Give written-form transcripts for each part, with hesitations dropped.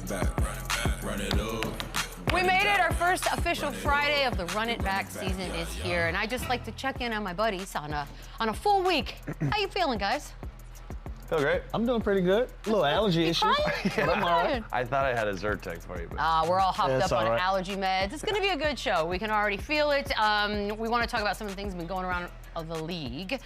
back, run it up. We made it. Our first official Friday of the Run It Back season is here, and I just like to check in on my buddies on a full week. How you feeling, guys? Feel great. I'm doing pretty good. A little allergy issues. Yeah, I'm all right. I thought I had a Zyrtec for you, but we're all hopped up on right. allergy meds. It's going to be a good show. We can already feel it. We want to talk about some of the things that have been going around of the league,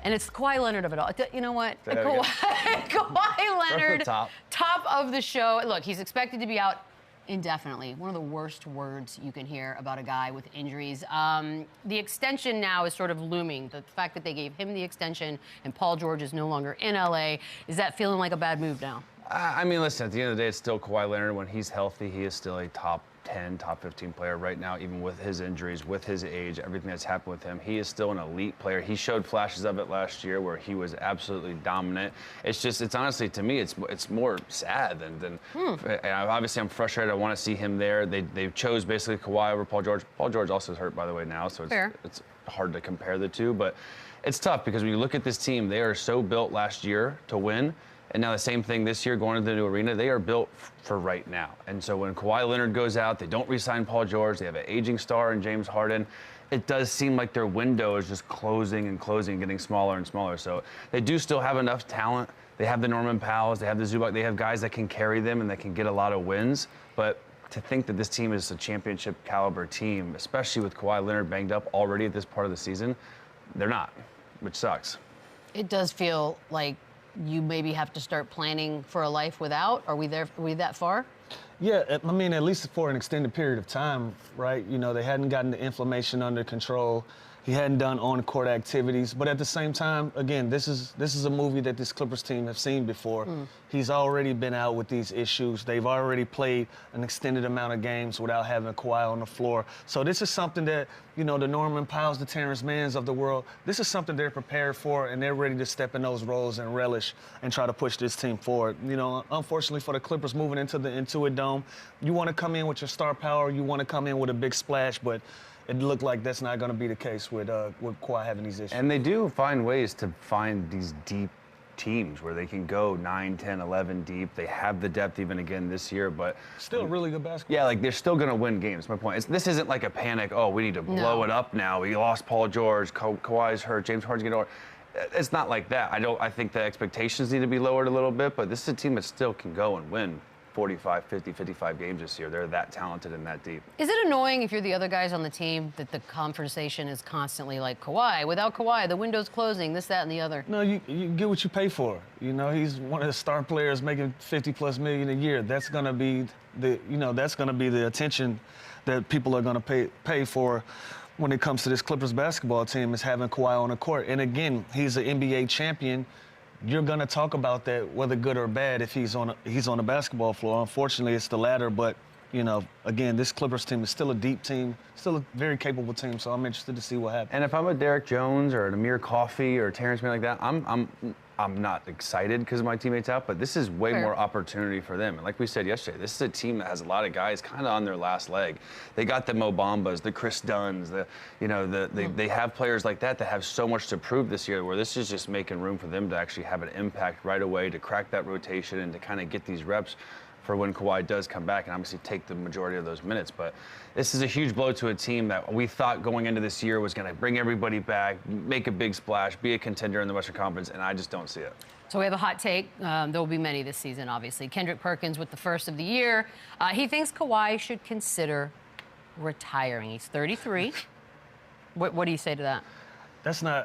and it's Kawhi Leonard of it all. You know what? Kawhi Leonard, top of the show. Look, he's expected to be out indefinitely. One of the worst words you can hear about a guy with injuries. The extension now is sort of looming. The fact that they gave him the extension and Paul George is no longer in LA, is that feeling like a bad move now? I mean, listen, at the end of the day, it's still Kawhi Leonard. When he's healthy, he is still a top 10, top 15 player right now, even with his injuries, with his age, everything that's happened with him. He is still an elite player. He showed flashes of it last year where he was absolutely dominant. It's just, it's honestly, to me, it's more sad than and obviously I'm frustrated. I want to see him there. They chose basically Kawhi over Paul George. Paul George also is hurt, by the way, now, so it's hard to compare the two, but it's tough because when you look at this team, they are so built last year to win. And now the same thing this year, going into the new arena, they are built for right now. And so when Kawhi Leonard goes out, they don't re-sign Paul George, they have an aging star in James Harden. It does seem like their window is just closing and closing and getting smaller and smaller. So they do still have enough talent. They have the Norman Powells, they have the Zubac, they have guys that can carry them and that can get a lot of wins. But to think that this team is a championship caliber team, especially with Kawhi Leonard banged up already at this part of the season, they're not, which sucks. It does feel like you maybe have to start planning for a life without? Are we that far? Yeah, I mean, at least for an extended period of time, right? You know, they hadn't gotten the inflammation under control. He hadn't done on-court activities, but at the same time, again, this is a movie that this Clippers team have seen before. He's already been out with these issues. They've already played an extended amount of games without having Kawhi on the floor. So this is something that, you know, the Norman Powells, the Terrence Manns of the world, this is something they're prepared for, and they're ready to step in those roles and relish and try to push this team forward. You know, unfortunately for the Clippers moving into the Intuit Dome, you want to come in with your star power, you want to come in with a big splash, but it looked like that's not going to be the case with Kawhi having these issues. And they do find ways to find these deep teams where they can go 9, 10, 11 deep. They have the depth even again this year, but still really good basketball. Yeah, like they're still going to win games. My point is this isn't like a panic, oh, we need to blow it up now. We lost Paul George, Kawhi's hurt, James Harden's getting over. It's not like that. I think the expectations need to be lowered a little bit, but this is a team that still can go and win 45, 50, 55 games this year. They're that talented and that deep. Is it annoying if you're the other guys on the team that the conversation is constantly like, Kawhi, without Kawhi, the window's closing, this, that, and the other? No, you get what you pay for. You know, he's one of the star players making 50+ million a year. That's going to be the attention that people are going to pay for when it comes to this Clippers basketball team, is having Kawhi on the court. And again, he's an NBA champion. You're going to talk about that, whether good or bad, if he's on the basketball floor. Unfortunately, it's the latter, but, you know, again, this Clippers team is still a deep team, still a very capable team, so I'm interested to see what happens. And if I'm a Derek Jones or an Amir Coffey or a Terrence Mann like that, I'm not excited because of my teammates out, but this is way more opportunity for them. And like we said yesterday, this is a team that has a lot of guys kind of on their last leg. They got the Mo Bambas, the Chris Dunns, they have players like that have so much to prove this year, where this is just making room for them to actually have an impact right away, to crack that rotation and to kind of get these reps for when Kawhi does come back and obviously take the majority of those minutes. But this is a huge blow to a team that we thought going into this year was going to bring everybody back, make a big splash, be a contender in the Western Conference, and I just don't see it. So we have a hot take. There will be many this season, obviously. Kendrick Perkins with the first of the year. He thinks Kawhi should consider retiring. He's 33. What do you say to that?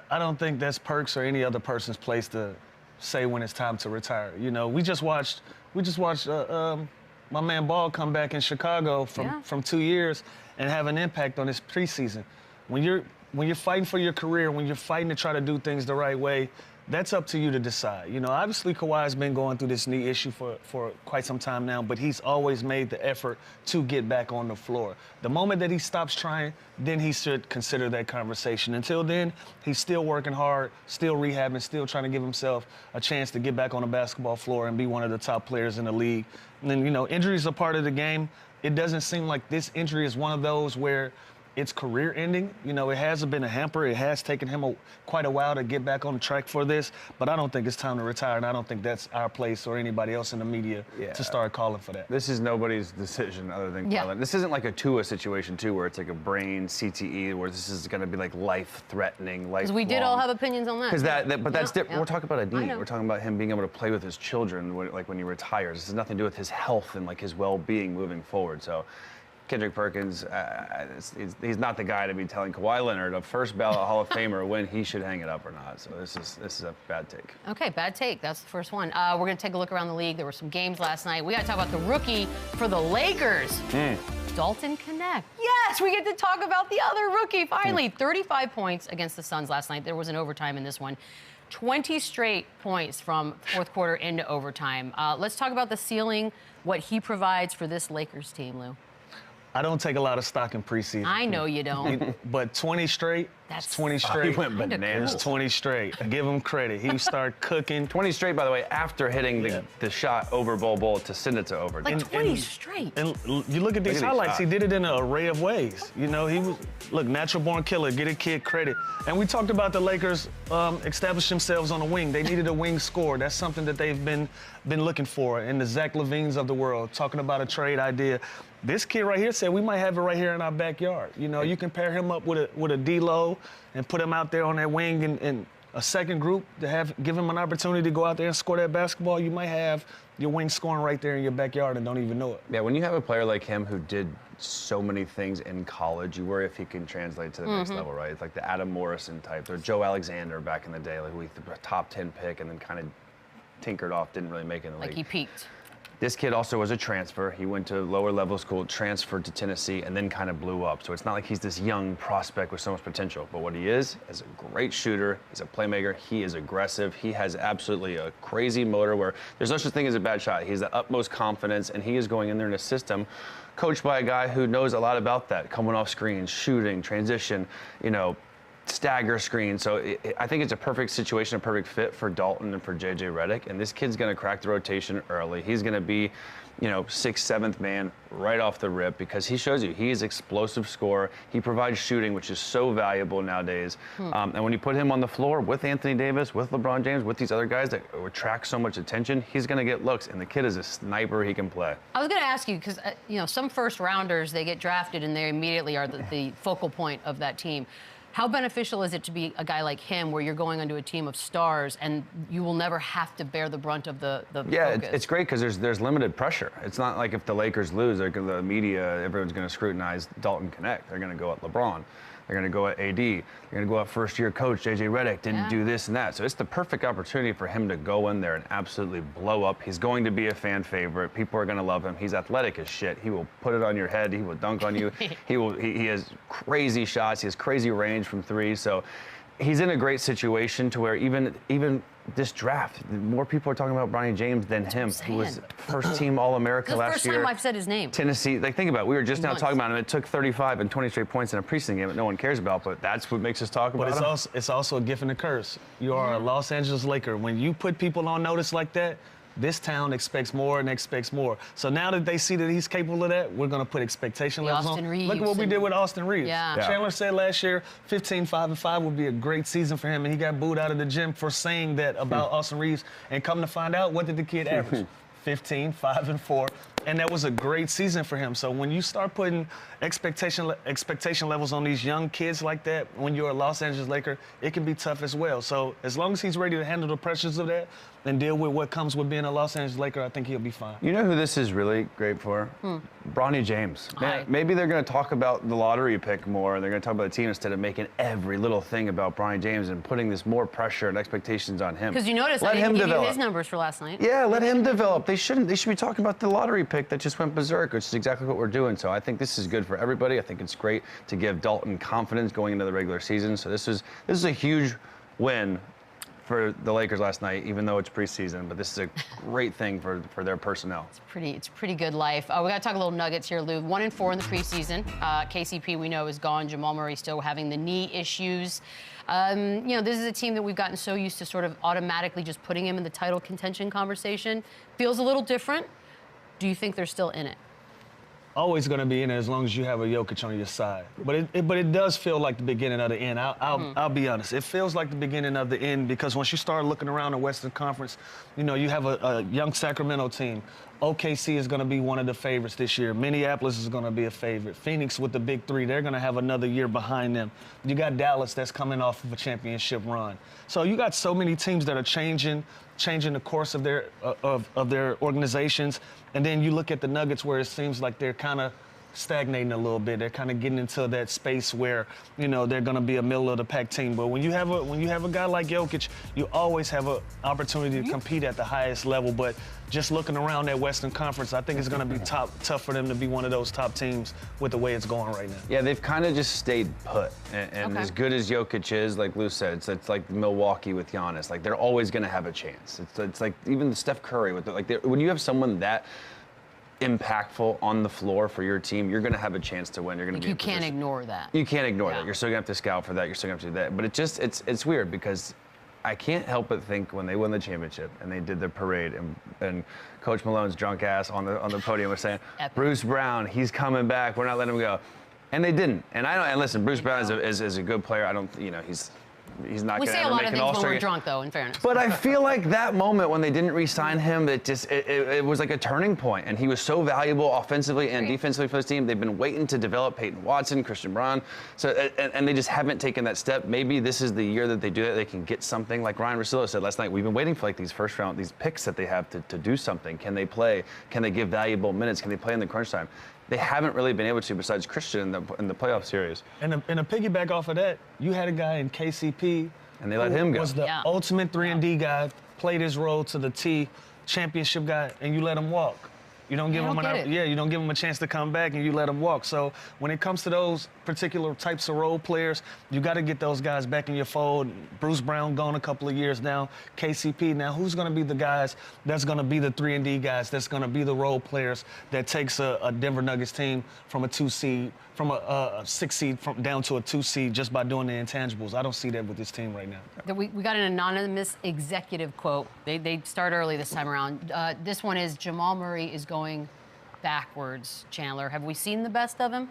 I don't think that's Perks or any other person's place to say when it's time to retire. You know, we just watched my man Ball come back in Chicago from 2 years and have an impact on his preseason. When you're fighting for your career, when you're fighting to try to do things the right way, that's up to you to decide. You know, obviously Kawhi's been going through this knee issue for quite some time now, but he's always made the effort to get back on the floor. The moment that he stops trying, then he should consider that conversation. Until then, he's still working hard, still rehabbing, still trying to give himself a chance to get back on the basketball floor and be one of the top players in the league. And then, you know, injuries are part of the game. It doesn't seem like this injury is one of those where it's career ending. You know, it hasn't been a hamper. It has taken him quite a while to get back on the track for this, but I don't think it's time to retire, and I don't think that's our place or anybody else in the media to start calling for that. This is nobody's decision other than Kawhi Leonard. This isn't like a Tua situation, too, where it's like a brain CTE, where this is going to be like life-threatening, lifelong. Because we did all have opinions on that. But that's different. We're talking about a knee. We're talking about him being able to play with his children, when he retires. This has nothing to do with his health and like his well-being moving forward. So Kendrick Perkins, he's not the guy to be telling Kawhi Leonard, a first ballot Hall of Famer, when he should hang it up or not. So this is a bad take. Okay, bad take. That's the first one. We're going to take a look around the league. There were some games last night. We got to talk about the rookie for the Lakers, Dalton Knecht. Yes, we get to talk about the other rookie finally. 35 points against the Suns last night. There was an overtime in this one. 20 straight points from fourth quarter into overtime. Let's talk about the ceiling, what he provides for this Lakers team, Lou. I don't take a lot of stock in preseason. I know you don't. But 20 straight, that's 20 straight. He went bananas. 20 straight. Give him credit. He started cooking. 20 straight, by the way, after hitting the shot over Bol to send it to overtime. Like 20 straight. And you look at these highlights, he did it in an array of ways. You know, he was, look, natural born killer, get a kid credit. And we talked about the Lakers establish themselves on a wing. They needed a wing scorer. That's something that they've been looking for. And the Zach LaVines of the world, talking about a trade idea. This kid right here said we might have it right here in our backyard. You know, you can pair him up with a D-Lo and put him out there on that wing and a second group to give him an opportunity to go out there and score that basketball. You might have your wing scoring right there in your backyard and don't even know it. Yeah, when you have a player like him who did so many things in college, you worry if he can translate to the next level, right? It's like the Adam Morrison type, or Joe Alexander back in the day, like who a top 10 pick and then kind of tinkered off, didn't really make it in the league. Like he peaked. This kid also was a transfer. He went to lower level school, transferred to Tennessee, and then kind of blew up. So it's not like he's this young prospect with so much potential. But what he is a great shooter. He's a playmaker. He is aggressive. He has absolutely a crazy motor where there's no such thing as a bad shot. He has the utmost confidence, and he is going in there in a system coached by a guy who knows a lot about that, coming off screens, shooting, transition, you know, stagger screen. So I think it's a perfect situation, a perfect fit for Dalton and for JJ Redick. And this kid's going to crack the rotation early. He's going to be, you know, 6th, 7th man right off the rip because he shows you he is explosive scorer. He provides shooting, which is so valuable nowadays. And when you put him on the floor with Anthony Davis, with LeBron James, with these other guys that attract so much attention, he's going to get looks. And the kid is a sniper. He can play. I was going to ask you because, you know, some first rounders, they get drafted and they immediately are the focal point of that team. How beneficial is it to be a guy like him where you're going onto a team of stars and you will never have to bear the brunt of the Yeah, focus? it's great because there's limited pressure. It's not like if the Lakers lose, the media, everyone's going to scrutinize Dalton Knecht. They're going to go at LeBron. They're going to go at AD. They're going to go at first-year coach JJ Redick. Didn't do this and that. So it's the perfect opportunity for him to go in there and absolutely blow up. He's going to be a fan favorite. People are going to love him. He's athletic as shit. He will put it on your head. He will dunk on you. He has crazy shots. He has crazy range from three. So he's in a great situation to where even this draft, more people are talking about Bronny James than him, who was first-team All-America last year. First time I've said his name. Tennessee, like think about it. We were just now talking about him. It took 35 and 20 straight points in a preseason game that no one cares about, but that's what makes us talk about him. But it's also a gift and a curse. You are a Los Angeles Laker. When you put people on notice like that, this town expects more and expects more. So now that they see that he's capable of that, we're going to put expectation levels on. Look at what we did with Austin Reeves. Chandler said last year 15-5-5 would be a great season for him, and he got booed out of the gym for saying that about Austin Reeves. And come to find out, what did the kid average? 15-5-4. And that was a great season for him. So when you start putting expectation levels on these young kids like that, when you're a Los Angeles Laker, it can be tough as well. So as long as he's ready to handle the pressures of that and deal with what comes with being a Los Angeles Laker, I think he'll be fine. You know who this is really great for? Bronny James. Maybe they're going to talk about the lottery pick more. They're going to talk about the team instead of making every little thing about Bronny James and putting this more pressure and expectations on him. Because you notice I didn't give you his numbers for last night. Yeah, let him develop. They should be talking about the lottery pick that just went berserk, which is exactly what we're doing. So I think this is good for everybody. I think it's great to give Dalton confidence going into the regular season. So this is a huge win for the Lakers last night, even though it's preseason, but this is a great thing for their personnel. It's pretty good life. We got to talk a little Nuggets here, Lou. 1-4 in the preseason. KCP, we know, is gone. Jamal Murray still having the knee issues. You know, this is a team that we've gotten so used to sort of automatically just putting him in the title contention conversation. Feels a little different. Do you think they're still in it? always going to be in it as long as you have a Jokic on your side. But it does feel like the beginning of the end. I'll be honest. It feels like the beginning of the end because once you start looking around the Western Conference, you know, you have a young Sacramento team. OKC is going to be one of the favorites this year. Minneapolis is going to be a favorite. Phoenix with the big three, they're going to have another year behind them. You got Dallas that's coming off of a championship run. So you got so many teams that are changing the course of their organizations. And then you look at the Nuggets where it seems like they're kind of stagnating a little bit. They're kind of getting into that space where, you know, they're going to be a middle of the pack team. But when you have a guy like Jokic, you always have an opportunity to compete at the highest level. But just looking around that Western Conference, I think it's going to be tough for them to be one of those top teams with the way it's going right now. Yeah, they've kind of just stayed put. And as good as Jokic is, like Lou said, it's like Milwaukee with Giannis. Like, they're always going to have a chance. It's like even Steph Curry with when you have someone that impactful on the floor for your team, you're going to have a chance to win. You're going to be. You can't ignore that. You can't ignore that. You're still going to have to scout for that. You're still going to have to do that. But it's weird because I can't help but think when they won the championship and they did the parade and Coach Malone's drunk ass on the podium was saying, Bruce Brown, he's coming back. We're not letting him go. And they didn't. And listen, Bruce Brown is a good player. I don't, you know, he's not going to ever make an All-Star game. We say a lot of things when we're drunk, though, in fairness. But I feel like that moment when they didn't re-sign him, it was like a turning point. And he was so valuable offensively and defensively for this team. They've been waiting to develop Peyton Watson, Christian Braun. So, and they just haven't taken that step. Maybe this is the year that they do that. They can get something. Like Ryan Russillo said last night, we've been waiting for like these first round, these picks that they have to do something. Can they play? Can they give valuable minutes? Can they play in the crunch time? They haven't really been able to, besides Christian in the playoff series. And to piggyback off of that, you had a guy in KCP. And they let him go. Was the ultimate 3-and-D guy, played his role to the T, championship guy, and you let him walk. You don't give him you don't give him a chance to come back, and you let him walk. So when it comes to those particular types of role players, you got to get those guys back in your fold. Bruce Brown gone a couple of years now. KCP now. Who's going to be the guys that's going to be the 3-and-D guys? That's going to be the role players that takes a Denver Nuggets team from a 2 seed, from a 6 seed, down to a 2 seed just by doing the intangibles. I don't see that with this team right now. We got an anonymous executive quote. They start early this time around. This one is Jamal Murray is going backwards. Chandler, have we seen the best of him?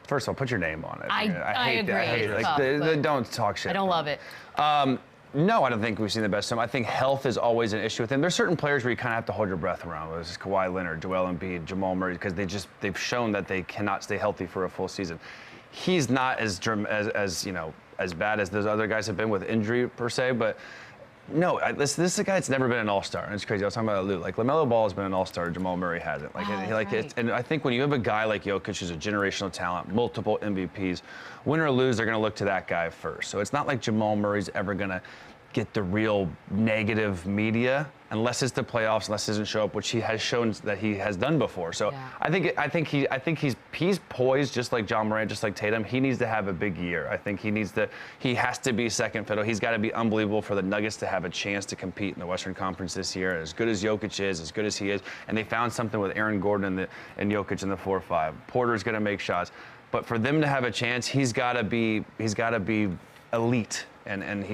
First of all, put your name on it. I agree. I hate it. Like, don't talk shit. I don't love it. No, I don't think we've seen the best of him. I think health is always an issue with him. There's certain players where you kind of have to hold your breath around, whether it's Kawhi Leonard, Joel Embiid, Jamal Murray, because they've shown that they cannot stay healthy for a full season. He's not as you know, as bad as those other guys have been with injury per se, but no, this is a guy that's never been an All-Star, and it's crazy. I was talking about Lou. Like, LaMelo Ball has been an All-Star, Jamal Murray hasn't. Like, and I think when you have a guy like Jokic who's a generational talent, multiple MVPs, win or lose, they're going to look to that guy first. So it's not like Jamal Murray's ever going to get the real negative media unless it's the playoffs, unless he doesn't show up, which he has shown that he has done before. So I think he's poised just like John Morant, just like Tatum. He needs to have a big year. I think he has to be second fiddle. He's got to be unbelievable for the Nuggets to have a chance to compete in the Western Conference this year. As good as Jokic is, as good as he is, and they found something with Aaron Gordon and Jokic in the 4-5. Porter's going to make shots, but for them to have a chance, he's got to be elite. And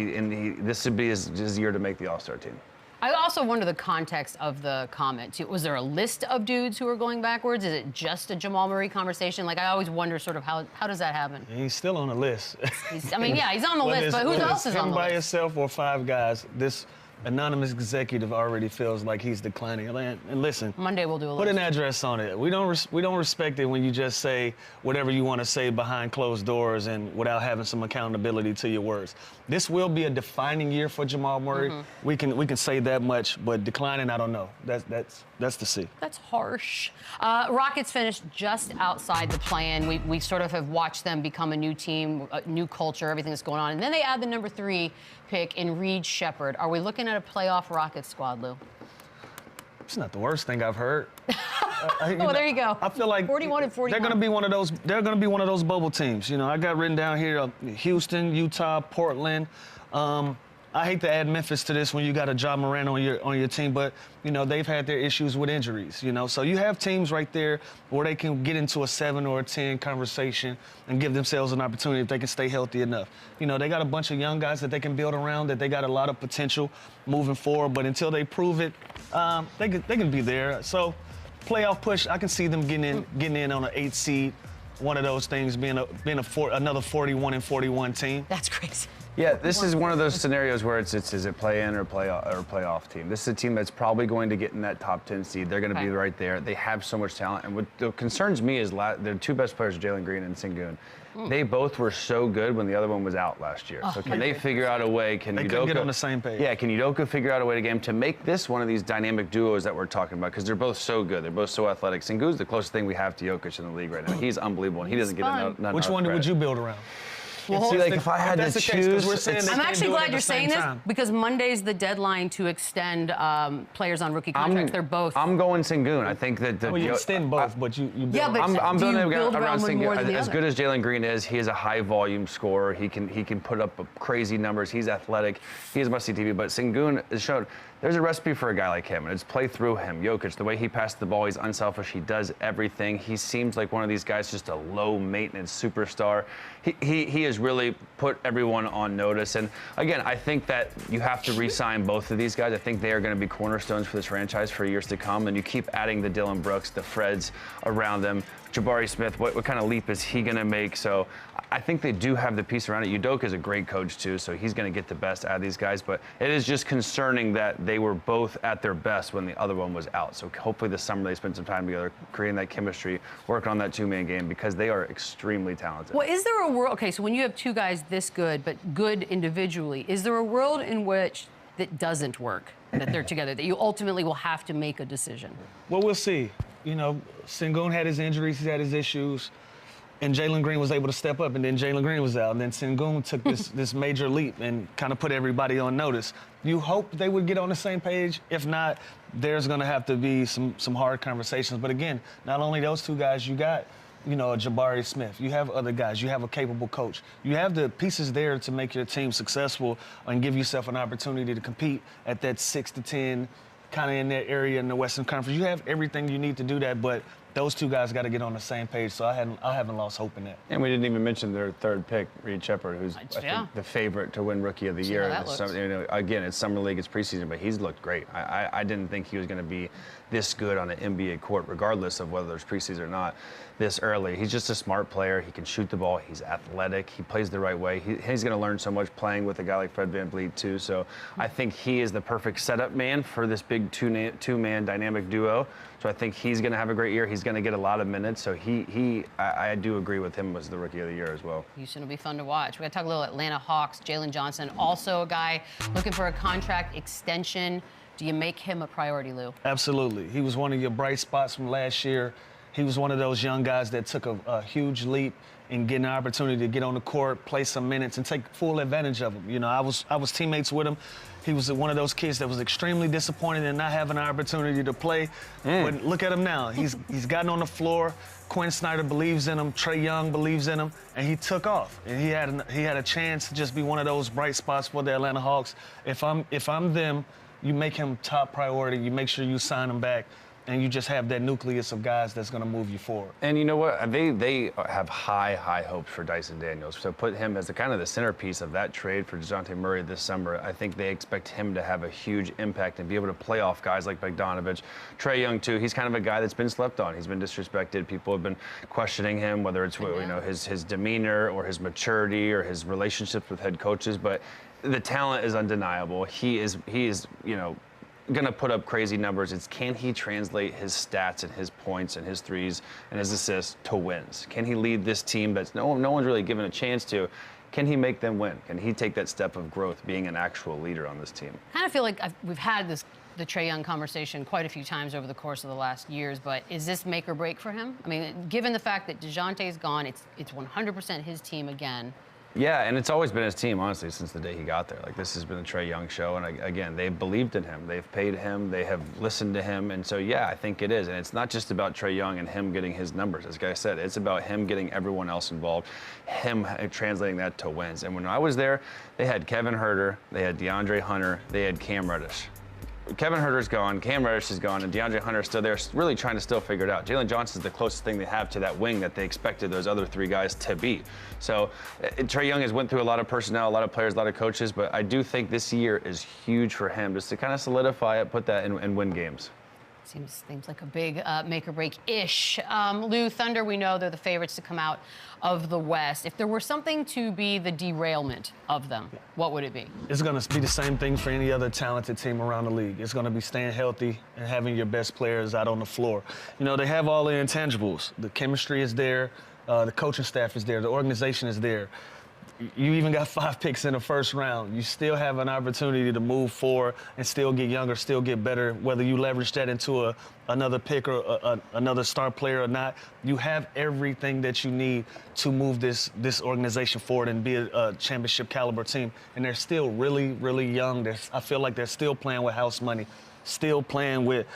this would be his year to make the All-Star team. I also wonder the context of the comment, too. Was there a list of dudes who are going backwards? Is it just a Jamal Murray conversation? Like, I always wonder sort of how does that happen? He's still on the list. He's on the list, but who else is on the list? By yourself or 5 guys, this anonymous executive already feels like he's declining. And listen, Monday we'll do a list. Put an address on it. We don't respect it when you just say whatever you want to say behind closed doors and without having some accountability to your words. This will be a defining year for Jamal Murray. We can say that much, but declining, I don't know. That's to see. That's harsh. Rockets finished just outside the play-in. We sort of have watched them become a new team, a new culture, everything that's going on. And then they add the number 3 pick in Reed Shepherd. Are we looking at a playoff Rockets squad, Lou? It's not the worst thing I've heard. There you go. I feel like 41 and 41. They're going to be one of those. They're going to be one of those bubble teams. You know, I got written down here: Houston, Utah, Portland. I hate to add Memphis to this when you got a Ja Morant on your team, but you know they've had their issues with injuries. You know, so you have teams right there where they can get into a 7 or a 10 conversation and give themselves an opportunity if they can stay healthy enough. You know, they got a bunch of young guys that they can build around, that they got a lot of potential moving forward. But until they prove it, they can be there. So playoff push, I can see them getting in on an 8 seed. One of those things being another 41 and 41 team. That's crazy. Yeah, this is one of those scenarios where it's is it play in or playoff team. This is a team that's probably going to get in that top 10 seed. They're going to be right there. They have so much talent, and what concerns me is their two best players, Jalen Green and SEGUN. They both were so good when the other one was out last year. So can they figure out a way? Can they Udoka get on the same page? Yeah, can Udoka figure out a way to get him to make this one of these dynamic duos that we're talking about? Because they're both so good. They're both so athletic. Sengun's the closest thing we have to Jokic in the league right now. He's unbelievable, and he doesn't get enough. Which one would you build around? Well, see, like if I had to choose, I'm actually glad you're saying this because Monday's the deadline to extend players on rookie contracts. They're both. I'm going SEGUN. I think that well, you extend both, but you build. Yeah, but I'm building build around SEGUN. As other? good as Jalen Green is, he is a high volume scorer. He can put up crazy numbers. He's athletic. He has must-see TV. But SEGUN has shown there's a recipe for a guy like him, and it's play through him. Jokic, the way he passes the ball, he's unselfish. He does everything. He seems like one of these guys, just a low-maintenance superstar. He has really put everyone on notice. And again, I think that you have to re-sign both of these guys. I think they are going to be cornerstones for this franchise for years to come. And you keep adding the Dylan Brooks, the Freds around them. Jabari Smith, what kind of leap is he going to make? So I think they do have the piece around it. Udoka is a great coach, too, so he's going to get the best out of these guys. But it is just concerning that they were both at their best when the other one was out. So hopefully this summer they spend some time together, creating that chemistry, working on that two-man game, because they are extremely talented. Well, is there a world, okay, so when you have two guys this good, but good individually, is there a world in which that doesn't work, that they're together, that you ultimately will have to make a decision? Well, we'll see. You know, SEGUN had his injuries, he had his issues, and Jalen Green was able to step up, and then Jalen Green was out, and then SEGUN took this major leap and kind of put everybody on notice. You hope they would get on the same page. If not, there's going to have to be some hard conversations. But again, not only those two guys, you got, you know, a Jabari Smith. You have other guys. You have a capable coach. You have the pieces there to make your team successful and give yourself an opportunity to compete at that 6 to 10, kind of in that area in the Western Conference. You have everything you need to do that, but those two guys got to get on the same page, so I haven't lost hope in that. And we didn't even mention their third pick, Reed Shepard, who's I think the favorite to win Rookie of the Year. You know, again, it's summer league, it's preseason, but he's looked great. I didn't think he was going to be this good on an NBA court, regardless of whether there's preseason or not, this early. He's just a smart player. He can shoot the ball. He's athletic. He plays the right way. He's going to learn so much playing with a guy like Fred VanVleet, too. So I think he is the perfect setup man for this big two-man dynamic duo. So I think he's going to have a great year. He's going to get a lot of minutes. So I do agree with him as the Rookie of the Year as well. Houston will be fun to watch. We got to talk a little Atlanta Hawks. Jalen Johnson, also a guy looking for a contract extension. Do you make him a priority, Lou? Absolutely. He was one of your bright spots from last year. He was one of those young guys that took a huge leap in getting an opportunity to get on the court, play some minutes, and take full advantage of him. You know, I was teammates with him. He was one of those kids that was extremely disappointed in not having an opportunity to play. But look at him now. He's gotten on the floor. Quinn Snyder believes in him. Trae Young believes in him, and he took off. And he had a chance to just be one of those bright spots for the Atlanta Hawks. If I'm them, you make him top priority. You make sure you sign him back. And you just have that nucleus of guys that's going to move you forward. And you know what? They have high hopes for Dyson Daniels. So put him as the kind of the centerpiece of that trade for DeJounte Murray this summer. I think they expect him to have a huge impact and be able to play off guys like Bogdanovich. Trae Young, too. He's kind of a guy that's been slept on. He's been disrespected. People have been questioning him, whether it's you know his demeanor or his maturity or his relationships with head coaches. But the talent is undeniable. He is you know, going to put up crazy numbers. It's can he translate his stats and his points and his threes and his assists to wins? Can he lead this team that's no one's really given a chance to? Can he make them win? Can he take that step of growth, being an actual leader on this team? I kind of feel like we've had the Trae Young conversation quite a few times over the course of the last years, but is this make or break for him? I mean, given the fact that DeJounte's gone, it's 100% his team again. Yeah, and it's always been his team, honestly, since the day he got there. Like, this has been the Trae Young show, and again, they've believed in him. They've paid him. They have listened to him, and so, yeah, I think it is. And it's not just about Trae Young and him getting his numbers. As Guy said, it's about him getting everyone else involved, him translating that to wins. And when I was there, they had Kevin Huerter, they had DeAndre Hunter, they had Cam Reddish. Kevin Huerter's gone, Cam Reddish is gone, and DeAndre Hunter's still there, really trying to still figure it out. Jalen Johnson's the closest thing they have to that wing that they expected those other three guys to be. So Trae Young has went through a lot of personnel, a lot of players, a lot of coaches, but I do think this year is huge for him just to kind of solidify it, put that in, and win games. Seems like a big make or break-ish. Lou, Thunder, we know they're the favorites to come out of the West. If there were something to be the derailment of them, what would it be? It's going to be the same thing for any other talented team around the league. It's going to be staying healthy and having your best players out on the floor. You know, they have all the intangibles. The chemistry is there. The coaching staff is there. The organization is there. You even got 5 picks in the first round. You still have an opportunity to move forward and still get younger, still get better, whether you leverage that into another pick or another star player or not. You have everything that you need to move this organization forward and be a championship caliber team. And they're still really, really young. I feel like they're still playing with house money, still playing with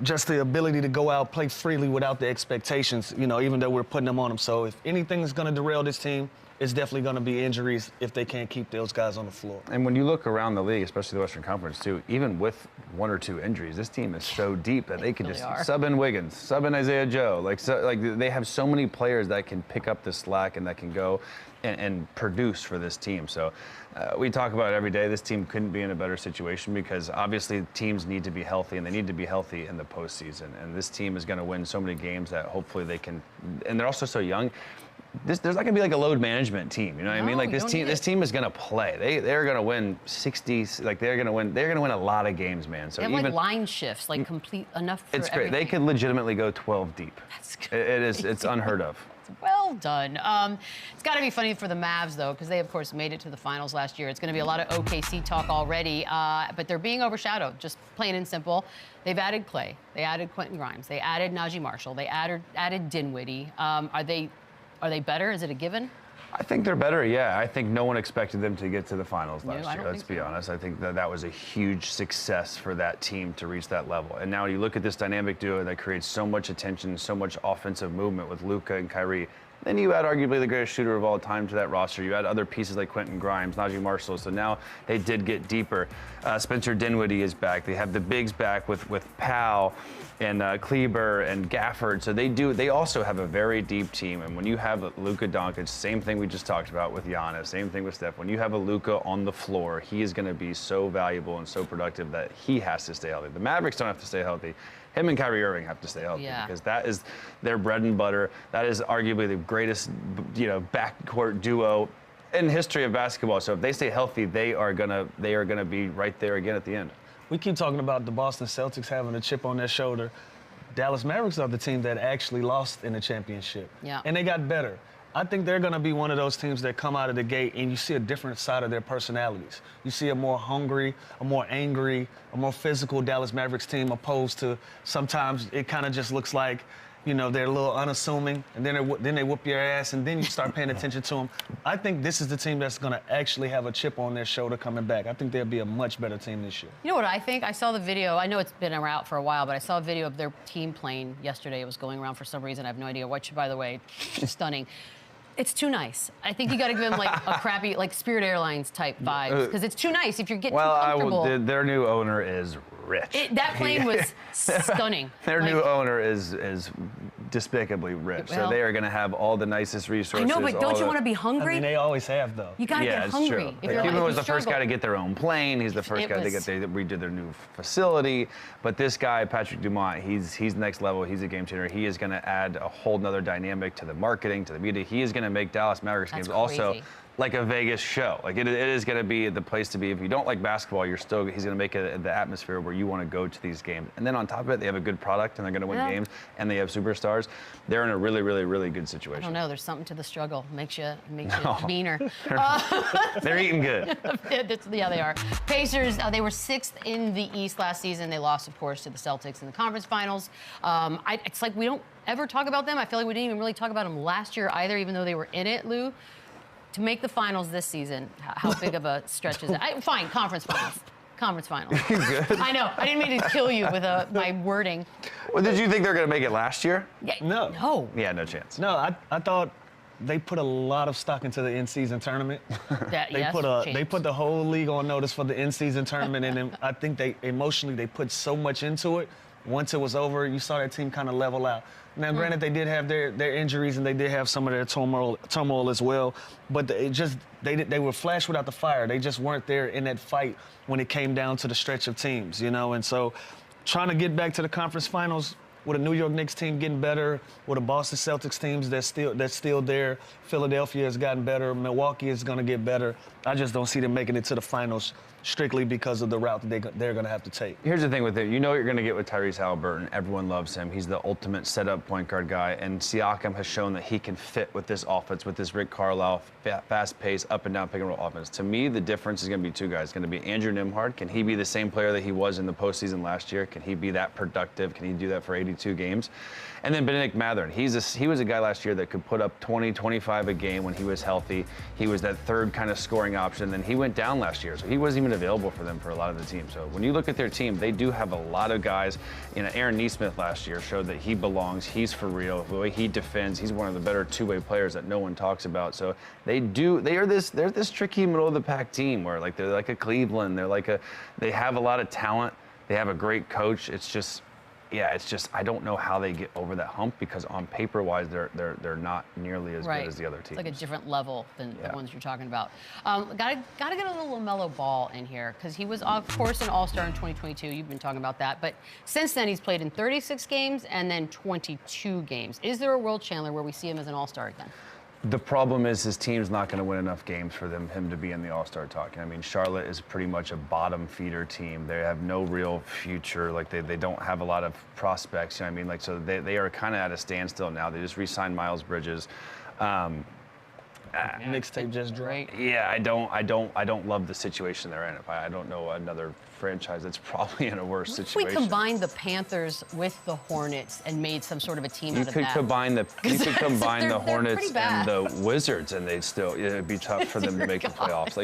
just the ability to go out, play freely without the expectations, you know, even though we're putting them on them. So if anything is going to derail this team, it's definitely going to be injuries if they can't keep those guys on the floor. And when you look around the league, especially the Western Conference too, even with 1 or 2 injuries, this team is so deep that they can really just sub in Wiggins, sub in Isaiah Joe. Like they have so many players that can pick up the slack and that can go and produce for this team. So we talk about it every day. This team couldn't be in a better situation because obviously teams need to be healthy, and they need to be healthy in the postseason. And this team is going to win so many games that hopefully they can. And they're also so young. There's not gonna be like a load management team, you know what I mean? Like this team is gonna play. They're gonna win 60. Like they're gonna win a lot of games, man. So they have even like line shifts, like complete enough. For it's great. everything. They could legitimately go 12 deep. That's It's unheard of. Well done. It's got to be funny for the Mavs, though, because they, of course, made it to the finals last year. It's going to be a lot of OKC talk already, but they're being overshadowed, just plain and simple. They've added Clay. They added Quentin Grimes. They added Najee Marshall. They added Dinwiddie. Are they better? Is it a given? I think they're better, yeah. I think no one expected them to get to the finals last year, let's be so. honest. I think that was a huge success for that team to reach that level. And now you look at this dynamic duo that creates so much attention, so much offensive movement with Luka and Kyrie. Then you add arguably the greatest shooter of all time to that roster. You add other pieces like Quentin Grimes, Najee Marshall. So now they did get deeper. Spencer Dinwiddie is back. They have the bigs back with Powell and Kleber and Gafford. So they also have a very deep team. And when you have Luka Doncic, same thing we just talked about with Giannis, same thing with Steph. When you have a Luka on the floor, he is going to be so valuable and so productive that he has to stay healthy. The Mavericks don't have to stay healthy. Him and Kyrie Irving have to stay healthy because that is their bread and butter. That is arguably the greatest, backcourt duo in the history of basketball. So if they stay healthy, they are gonna be right there again at the end. We keep talking about the Boston Celtics having a chip on their shoulder. Dallas Mavericks are the team that actually lost in the championship. Yeah. And they got better. I think they're going to be one of those teams that come out of the gate and you see a different side of their personalities. You see a more hungry, a more angry, a more physical Dallas Mavericks team opposed to sometimes it kind of just looks like, they're a little unassuming, and then they whoop your ass, and then you start paying attention to them. I think this is the team that's going to actually have a chip on their shoulder coming back. I think they'll be a much better team this year. You know what I think? I saw the video. I know it's been around for a while, but I saw a video of their team plane yesterday. It was going around for some reason. I have no idea which, by the way, stunning. It's too nice. I think you got to give them like a crappy, like Spirit Airlines type vibes, because it's too nice if you get too comfortable. Well, their new owner is rich. That plane was stunning. Their new owner is despicably rich, so they are going to have all the nicest resources. I know, but don't you want to be hungry? I mean, they always have, though. You got to get hungry. True. Cuban was the first guy to get their own plane. He's the first guy to redid their new facility. But this guy, Patrick Dumont, he's next level. He's a game changer. He is going to add a whole nother dynamic to the marketing, to the media. He is going to make Dallas Mavericks games also like a Vegas show. Like it is going to be the place to be. If you don't like basketball, he's going to make it the atmosphere where you want to go to these games. And then on top of it, they have a good product and they're going to win games, and they have superstars. They're in a really, really, really good situation. I don't know. There's something to the struggle. Makes you meaner. They're eating good. Yeah, they are. Pacers, they were 6th in the East last season. They lost, of course, to the Celtics in the conference finals. It's like we don't ever talk about them. I feel like we didn't even really talk about them last year either, even though they were in it, Lou. To make the finals this season, how big of a stretch is it? Fine, conference finals. Conference finals. Good. I know. I didn't mean to kill you with my wording. Well, did you think they're going to make it last year? Yeah, no. Yeah, no chance. No, I thought they put a lot of stock into the in-season tournament. They put the whole league on notice for the in-season tournament, and then I think they put so much into it. Once it was over, you saw that team kind of level out. Now, granted, they did have their injuries and they did have some of their turmoil as well, but they were flash without the fire. They just weren't there in that fight when it came down to the stretch of teams, And so trying to get back to the conference finals with a New York Knicks team getting better, with a Boston Celtics teams that's still there. Philadelphia has gotten better. Milwaukee is going to get better. I just don't see them making it to the finals strictly because of the route that they're going to have to take. Here's the thing with it. You know what you're going to get with Tyrese Haliburton. Everyone loves him. He's the ultimate setup point guard guy. And Siakam has shown that he can fit with this offense, with this Rick Carlisle fast pace, up and down pick and roll offense. To me, the difference is going to be two guys. It's going to be Andrew Nembhard. Can he be the same player that he was in the postseason last year? Can he be that productive? Can he do that for 82 games? And then Bennedict Mathurin. He was a guy last year that could put up 20, 25 a game when he was healthy. He was that third kind of scoring option. Then he went down last year, so he wasn't even available for them for a lot of the team. So when you look at their team, they do have a lot of guys. You know, Aaron Nesmith last year showed that he belongs. He's for real. The way he defends, he's one of the better two-way players that no one talks about. So they're this tricky middle of the pack team where they're like a Cleveland. They have a lot of talent. They have a great coach. It's just I don't know how they get over that hump because on paper-wise, they're not nearly as good as the other teams. It's like a different level than the ones you're talking about. Gotta get a little LaMelo Ball in here because he was, of course, an All-Star in 2022. You've been talking about that. But since then, he's played in 36 games and then 22 games. Is there a world, Chandler, where we see him as an All-Star again? The problem is his team's not going to win enough games for him to be in the All-Star talk. I mean, Charlotte is pretty much a bottom feeder team. They have no real future. They don't have a lot of prospects. You know what I mean? So they are kind of at a standstill now. They just re-signed Miles Bridges. Mixtape just dropped. Yeah, I don't love the situation they're in. I don't know another franchise that's probably in a worse situation. We combined the Panthers with the Hornets and made some sort of a team out of that. You could combine the Hornets and the Wizards, and it'd be tough for them to make the playoffs.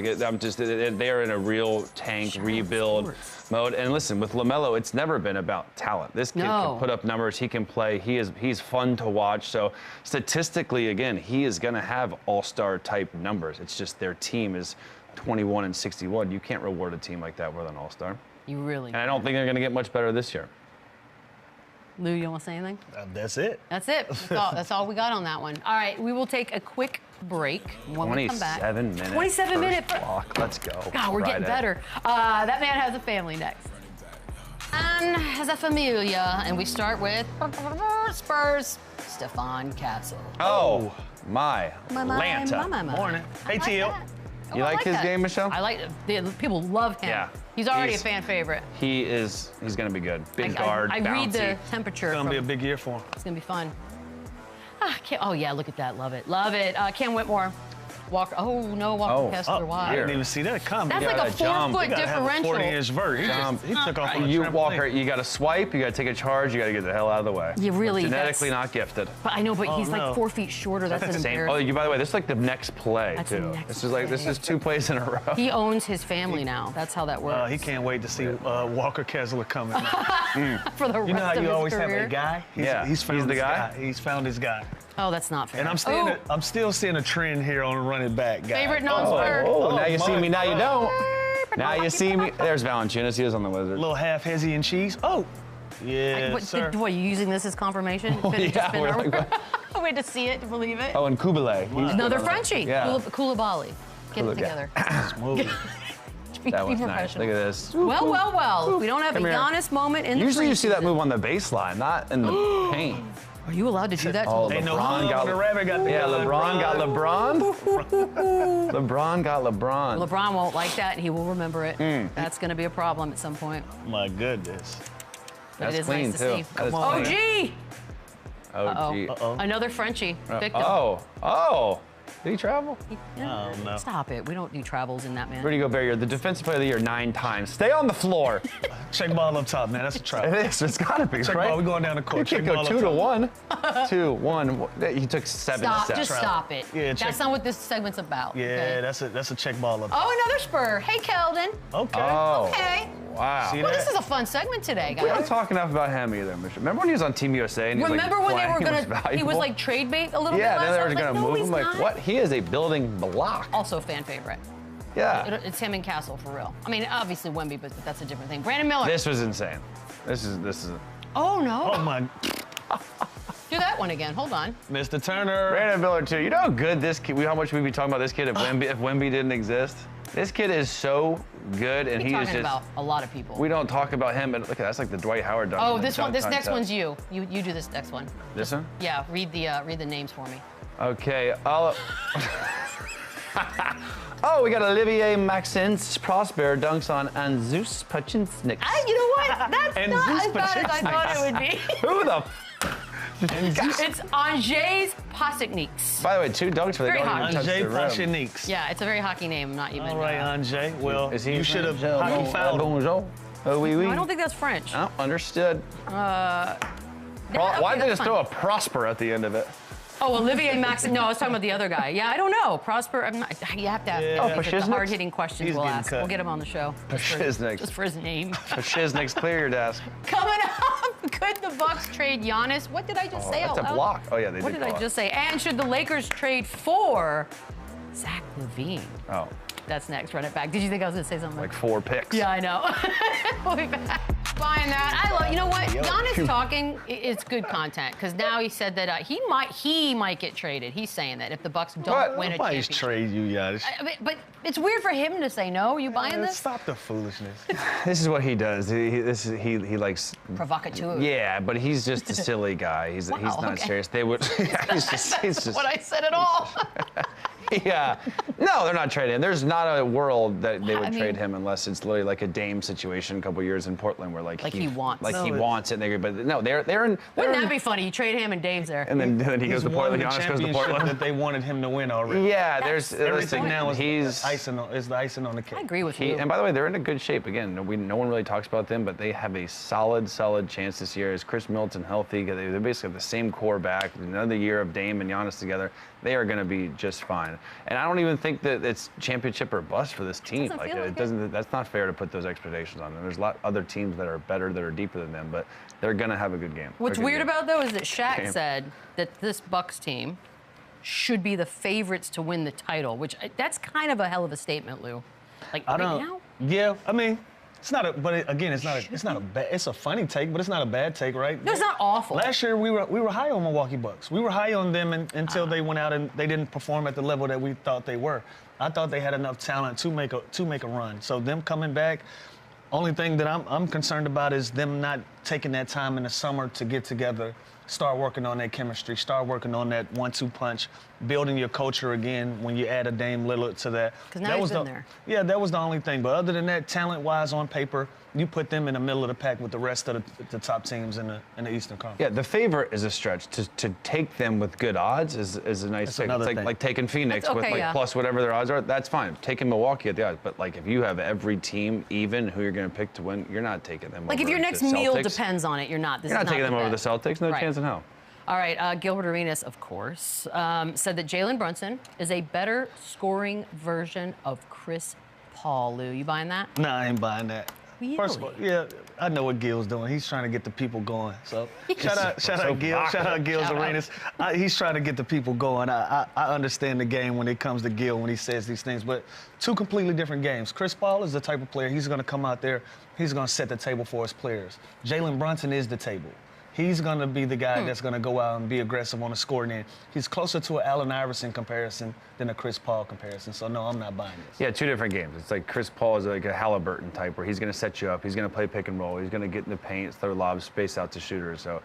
They're in a real tank rebuild mode. And listen, with LaMelo, it's never been about talent. This kid can put up numbers. He can play. He's fun to watch. So statistically, again, he is going to have all-star type numbers. It's just their team is 21-61. You can't reward a team like that with an all-star. You really? And I don't think they're going to get much better this year. Lou, you want to say anything? That's it. That's it. That's all we got on that one. All right, we will take a quick break when we come back. 27 minutes. 27 minutes. Let's go. God, we're getting better. That man has a family next. And has a familia, and we start with Spurs. Stephon Castle. Oh, my Atlanta. Morning. Hey, Teal. You like his game, Michelle? I like it. People love him. Yeah. He's already a fan favorite. He's going to be good. Big guard, I read the temperature. It's going to be a big year for him. It's going to be fun. Oh, yeah, look at that. Love it. Love it. Cam Whitmore. Walker. Oh, no, Walker Kessler. Why? I didn't even see that coming. That's like a 4-foot differential. 40-inch vert. He took off on a trampoline. Walker, you got to swipe, you got to take a charge, you got to get the hell out of the way. You really genetically not gifted. But I know, but he's like 4 feet shorter. That's an embarrassing. Oh, by the way, this is like the next play, too. This is 2 plays in a row. He owns his family now. That's how that works. He can't wait to see Walker Kessler coming. For the rest of his career. You know how you always have a guy? He's the guy? He's found his guy. Oh, that's not fair. And I'm still seeing a trend here on running back guy. Favorite non-Spur. Now you see me, now you don't. Now you see me. There's Valanciunas. He was on the Wizards. A little half hezzy and cheese. Oh, yeah, sir. What, you using this as confirmation? Wait to see it, to believe it. Oh, and Kubale. Another Frenchie. Yeah. Koulibaly. Get it together. Smooth. That was nice. Look at this. Well. We don't have a Giannis moment in the Usually you see that move on the baseline, not in the paint. Are you allowed to do that? Oh, LeBron got LeBron got LeBron. LeBron got LeBron. LeBron won't like that, and he will remember it. That's going to be a problem at some point. My goodness. But That's clean, nice to too. see. OG! Uh-oh. Another Frenchie. Victim. Oh. Did he travel? Oh, no. Stop it. We don't do travels in that, man. Rudy Gobert, you're the defensive player of the year 9 times. Stay on the floor. Check ball up top, man. That's a travel. It is. It's got to be, Check right? ball. We're going down the court. You can't go 2-1. 2-1. He took 7 steps. Just stop it. Yeah, that's not what this segment's about. Yeah, okay? that's a check ball up top. Oh, another Spur. Hey, Keldon. Okay. Oh. Okay. Wow. See Well, that? this is a fun segment today, guys. We don't talk enough about him either, Michelle. Remember when he was on Team USA? And Remember when they were going to, he was like trade bait a little bit Yeah, last then they were time? going to move him. Like, what? He is a building block. Also fan favorite. Yeah. It's him and Castle, for real. I mean, obviously Wemby, but that's a different thing. Brandon Miller. This was insane. This is. Oh, no. Oh, my. Do that one again. Hold on. Mr. Turner. Brandon Miller, too. You know how good this kid, how much we'd be talking about this kid if Wemby didn't exist? This kid is so good, and He's he is talking just. about a lot of people. We don't talk about him, but look at that's like the Dwight Howard dunk. Oh, this one. This next one's you. You do this next one. This one? Yeah. Read the names for me. Okay. Oh, we got Olivier Maxence Prosper dunks on Anzus Pachinsnik. You know what? That's And not Zeus as bad as I thought it would be. Who the? It's Angers Pasekniks. By the way, 2 dunks for the Very don't hot. even touch Anjay the rim. Pachinnix. Yeah, it's a very hockey name. Not even. All right, Anjay. Well, Is he you should have French? hockey fouled him. Bonjour. Oh, oui, oui. No, I don't think that's French. Oh, understood. Yeah, Why okay, did they that's just throw a fine. Prosper at the end of it? Oh, Olivier Max. No, I was talking about the other guy. Yeah, I don't know. Prosper. I'm not, you have to ask Yeah. the Pashizniks? hard-hitting questions. He's We'll getting ask. cut. We'll get him on the show. Pashizniks. Just for his name. Shiznick's clear your desk. Coming up, could the Bucks trade Giannis? What did I just say That's out a loud? block. Oh, yeah, they What did did I call it. just say? And should the Lakers trade for Zach LaVine? Oh, That's next. Run it back. Did you think I was going to say something? like 4 picks. Yeah, I know. We'll be back. Buying that. I love. You know what? Giannis talking. It's good content because now he said that he might get traded. He's saying that if the Bucks don't win a Nobody's championship. trade you, Giannis. I mean, but it's weird for him to say no. You buying this? Stop the foolishness. This is what he does. He likes. Provocateur. Yeah, but he's just a silly guy. He's not okay. serious. They would. Yeah, he's just. What I said at all. Yeah. No, they're not trading him. There's not a world that they would I mean- trade him unless it's literally like a Dame situation a couple years in Portland where like he wants. Like he No, wants it. And they, but no, they're in. Wouldn't that be funny? You trade him and Dave's there. And then he goes to Portland. Won the Giannis goes to championship Portland. that they wanted him to win already. Yeah, there's Everything listen, now is he's. the icing on the cake. I agree with you. And by the way, they're in a good shape. Again, no one really talks about them, but they have a solid chance this year. Is Chris Middleton healthy? They basically have the same core back. Another year of Dame and Giannis together, they are going to be just fine. And I don't even think that it's championship or bust for this team. Doesn't Like feel it like doesn't. That's not fair to put those expectations on them. There's a lot other teams that are better, that are deeper than them, but they're going to have a good game. What's They're gonna weird be- about though is that Shaq Game. said that this Bucks team should be the favorites to win the title, which that's kind of a hell of a statement, Lou. Like I right don't. now. Yeah, I mean, it's not a. But again, it's not a bad. It's a funny take, but it's not a bad take, right? No, it's not awful. Last year we were high on Milwaukee Bucks. We were high on them until they went out and they didn't perform at the level that we thought they were. I thought they had enough talent to make a run. So them coming back, only thing that I'm concerned about is them not taking that time in the summer to get together, start working on that chemistry, start working on that 1-2 punch, building your culture again when you add a Dame Lillard to that. 'Cause now that he's was been the, there. Yeah, that was the only thing. But other than that, talent-wise on paper, you put them in the middle of the pack with the rest of the top teams in the Eastern Conference. Yeah, the favorite is a stretch. To take them with good odds is a nice thing. another It's thing. like taking Phoenix That's with okay, like yeah. plus whatever their odds are. That's fine. Taking Milwaukee at the odds, but like if you have every team even who you're going to pick to win, you're not taking them. Like over if your next the meal Celtics. depends on it, you're not. This You're is not taking them over the bet. Celtics. No Right. chance in hell. All right, Gilbert Arenas, of course, said that Jalen Brunson is a better scoring version of Chris Paul. Lou, you buying that? Nah, I ain't buying that. First of all, Really? yeah, I know what Gil's doing. He's trying to get the people going. So shout out so Gil, shout out Gil's Shout out. Arenas. He's trying to get the people going. I understand the game when it comes to Gil when he says these things, but 2 completely different games. Chris Paul is the type of player, he's going to come out there, he's going to set the table for his players. Jalen Brunson is the table. He's going to be the guy that's going to go out and be aggressive on the scoring end. He's closer to an Allen Iverson comparison than a Chris Paul comparison. So, no, I'm not buying this. Yeah, 2 different games. It's like Chris Paul is like a Halliburton type where he's going to set you up. He's going to play pick and roll. He's going to get in the paint, throw lobs, space out to shooters. So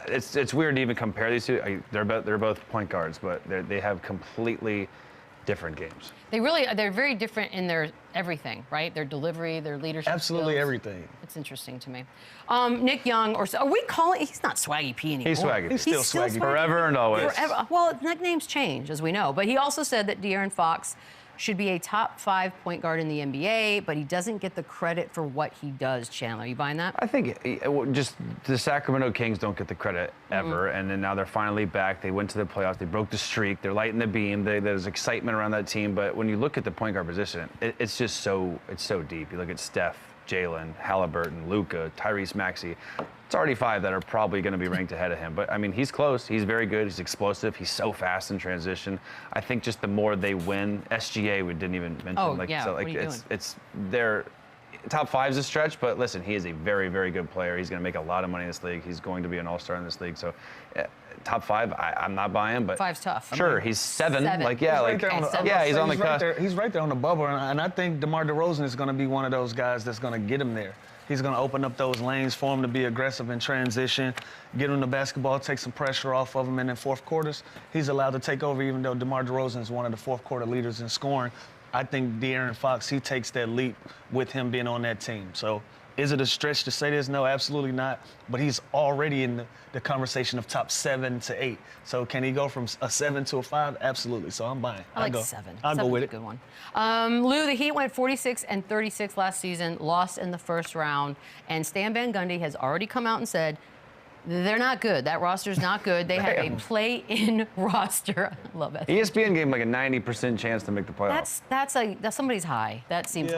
it's weird to even compare these two. They're both point guards, but they have completely different games. They're very different in their everything, right? Their delivery, their leadership. Absolutely skills. everything. It's interesting to me. Nick Young, are we calling? He's not Swaggy P anymore. He's Swaggy. He's still Swaggy. Forever and always. Forever. Well, nicknames change, as we know. But he also said that De'Aaron Fox should be a top 5 point guard in the NBA, but he doesn't get the credit for what he does. Chandler, you buying that? I think just the Sacramento Kings don't get the credit ever, and then now they're finally back. They went to the playoffs. They broke the streak. They're lighting the beam. There's excitement around that team. But when you look at the point guard position, it's just so deep. You look at Steph, Jalen, Halliburton, Luka, Tyrese Maxey. It's already 5 that are probably going to be ranked ahead of him. But I mean, he's close. He's very good. He's explosive. He's so fast in transition. I think just the more they win, SGA we didn't even mention. Oh, like, yeah, so what like are you doing? it's they're. top 5 is a stretch, but listen, he is a very, very good player. He's going to make a lot of money in this league. He's going to be an all-star in this league. So top 5, I'm not buying, but 5's tough. Sure, he's 7. Like, yeah, he's like, right he's on the cusp. He's right there on the bubble, and I think DeMar DeRozan is going to be one of those guys that's going to get him there. He's going to open up those lanes for him to be aggressive in transition, get him the basketball, take some pressure off of him, and in fourth quarters, he's allowed to take over, even though DeMar DeRozan is one of the fourth quarter leaders in scoring. I think De'Aaron Fox, he takes that leap with him being on that team. So is it a stretch to say this? No, absolutely not. But he's already in the conversation of top 7 to 8. So can he go from a 7 to a 5? Absolutely. So I'm buying. I like 7. I'll go with it. Good one. Lou, the Heat went 46-36 last season, lost in the first round, and Stan Van Gundy has already come out and said they're not good. That roster's not good. They have a play-in roster. I love that. ESPN gave him like a 90% chance to make the playoffs. That's somebody's high. That seems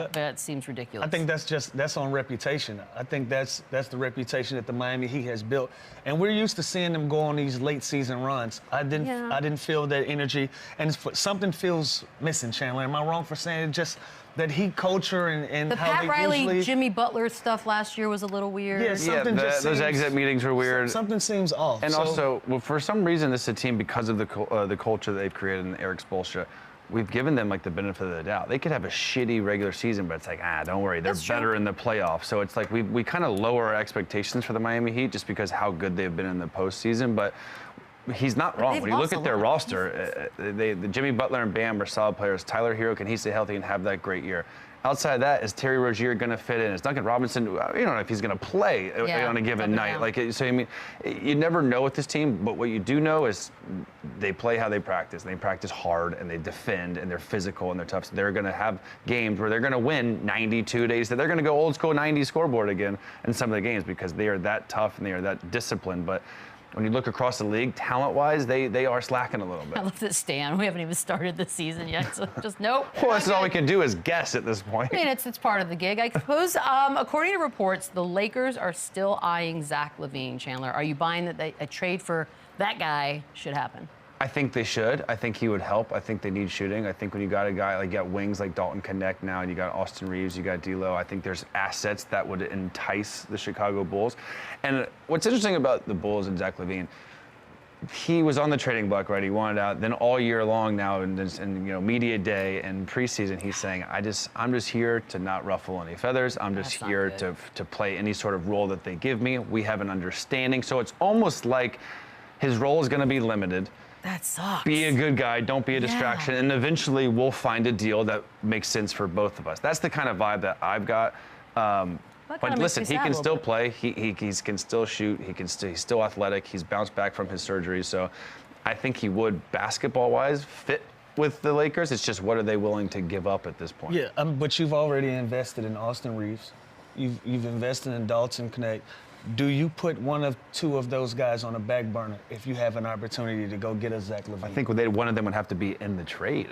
ridiculous. I think that's on reputation. I think that's the reputation that the Miami Heat has built, and we're used to seeing them go on these late season runs. I didn't feel that energy, and something feels missing. Chandler, am I wrong for saying it? Just that Heat culture and the how Pat they Riley, usually... Jimmy Butler stuff last year was a little weird. Yeah, those exit meetings were weird. Something seems off. And also, well, for some reason, this is a team, because of the culture that they've created in Eric Spoelstra, we've given them like the benefit of the doubt. They could have a shitty regular season, but it's like, don't worry, they're better in the playoffs. So it's like we kind of lower our expectations for the Miami Heat just because how good they've been in the postseason. But he's not wrong. When you look at their roster, the Jimmy Butler and Bam are solid players. Tyler Hero, can he stay healthy and have that great year? Outside of that, is Terry Rozier going to fit in? Is Duncan Robinson, you don't know if he's going to play on a given night. Like, so, I mean, you never know with this team, but what you do know is they play how they practice. And they practice hard, and they defend, and they're physical, and they're tough. So they're going to have games where they're going to win 92 days. That they're going to go old school 90 scoreboard again in some of the games because they are that tough and they are that disciplined. But when you look across the league, talent-wise, they are slacking a little bit. I love this, Stan. We haven't even started the season yet, so just nope. Well, that's all we can do is guess at this point. I mean, it's part of the gig, I suppose. According to reports, the Lakers are still eyeing Zach LaVine. Chandler, are you buying that a trade for that guy should happen? I think they should. I think he would help. I think they need shooting. I think when you got a guy like, you got wings like Dalton Knecht now, and you got Austin Reeves, you got D'Lo, I think there's assets that would entice the Chicago Bulls. And what's interesting about the Bulls and Zach LaVine, he was on the trading block, right? He wanted out. Then all year long now, and media day and preseason, he's saying, I'm just here to not ruffle any feathers. I'm just here to play any sort of role that they give me. We have an understanding. So it's almost like his role is going to be limited. That sucks. Be a good guy, don't be a distraction, and eventually we'll find a deal that makes sense for both of us. That's the kind of vibe that I've got. But listen, he can still play. He can still shoot. He's still athletic. He's bounced back from his surgery. So I think he would, basketball-wise, fit with the Lakers. It's just what are they willing to give up at this point? Yeah, but you've already invested in Austin Reeves. You've invested in Dalton Knecht. Do you put one of two of those guys on a back burner if you have an opportunity to go get a Zach LaVine? I think one of them would have to be in the trade.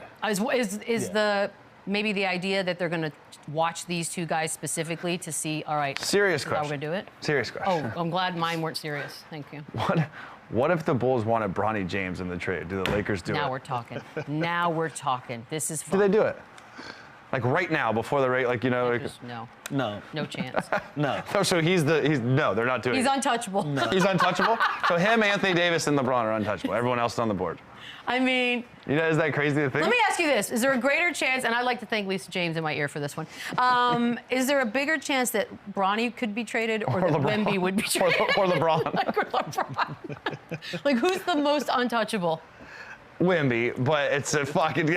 Maybe the idea that they're going to watch these two guys specifically to see, all right, serious is question. that we're going to do it? Serious question. Oh, I'm glad mine weren't serious. Thank you. What if the Bulls wanted Bronny James in the trade? Do the Lakers do it? Now we're talking. Now we're talking. This is fun. Do they do it? Like right now, before the rate, No. No chance. No. So no, they're not doing it. He's untouchable. No. He's untouchable? So him, Anthony Davis, and LeBron are untouchable. Everyone else is on the board. I mean, is that crazy to think? Let me ask you this. Is there a greater chance, and I'd like to thank Lisa James in my ear for this one, is there a bigger chance that Bronny could be traded or that Wemby would be traded? Or LeBron. Like, who's the most untouchable? Wemby, but it's a fucking